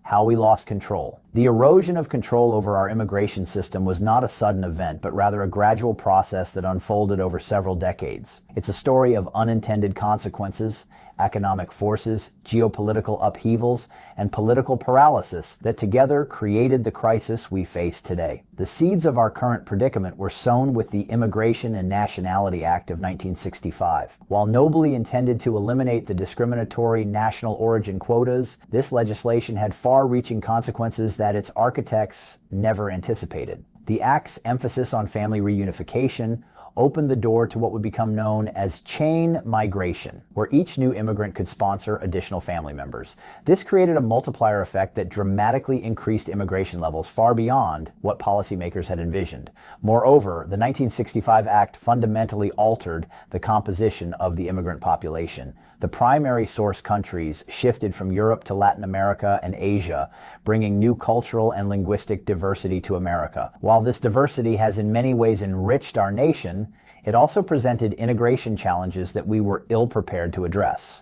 How we lost control. The erosion of control over our immigration system was not a sudden event, but rather a gradual process that unfolded over several decades. It's a story of unintended consequences, economic forces, geopolitical upheavals, and political paralysis that together created the crisis we face today. The seeds of our current predicament were sown with the Immigration and Nationality Act of 1965. While nobly intended to eliminate the discriminatory national origin quotas, this legislation had far-reaching consequences that its architects never anticipated. The Act's emphasis on family reunification opened the door to what would become known as chain migration, where each new immigrant could sponsor additional family members. This created a multiplier effect that dramatically increased immigration levels far beyond what policymakers had envisioned. Moreover, the 1965 Act fundamentally altered the composition of the immigrant population. The primary source countries shifted from Europe to Latin America and Asia, bringing new cultural and linguistic diversity to America. While this diversity has in many ways enriched our nation, it also presented integration challenges that we were ill-prepared to address.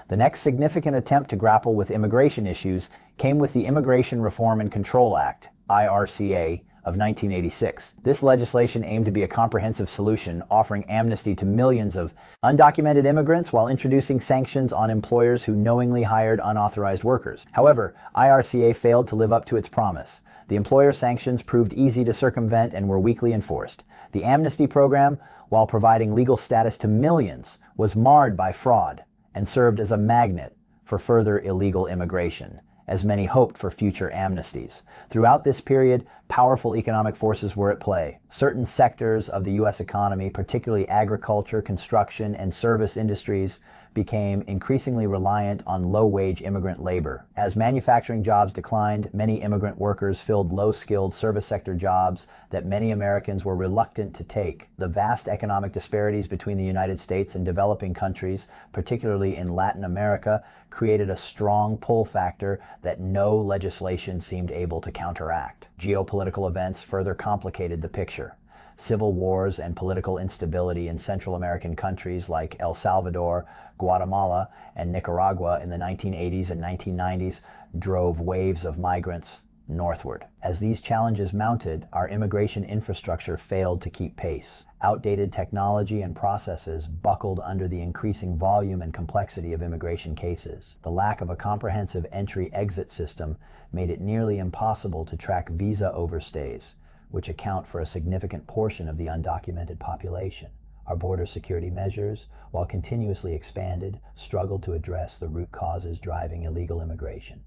The next significant attempt to grapple with immigration issues came with the Immigration Reform and Control Act, IRCA, of 1986. This legislation aimed to be a comprehensive solution, offering amnesty to millions of undocumented immigrants while introducing sanctions on employers who knowingly hired unauthorized workers. However, IRCA failed to live up to its promise. The employer sanctions proved easy to circumvent and were weakly enforced. The amnesty program, while providing legal status to millions, was marred by fraud and served as a magnet for further illegal immigration, as many hoped for future amnesties. Throughout this period, powerful economic forces were at play. Certain sectors of the U.S. economy, particularly agriculture, construction, and service industries, became increasingly reliant on low-wage immigrant labor. As manufacturing jobs declined, many immigrant workers filled low-skilled service sector jobs that many Americans were reluctant to take. The vast economic disparities between the United States and developing countries, particularly in Latin America, created a strong pull factor that no legislation seemed able to counteract. Geopolitical events further complicated the picture. Civil wars and political instability in Central American countries like El Salvador, Guatemala, and Nicaragua in the 1980s and 1990s drove waves of migrants northward. As these challenges mounted, our immigration infrastructure failed to keep pace. Outdated technology and processes buckled under the increasing volume and complexity of immigration cases. The lack of a comprehensive entry-exit system made it nearly impossible to track visa overstays, which account for a significant portion of the undocumented population. Our border security measures, while continuously expanded, struggled to address the root causes driving illegal immigration.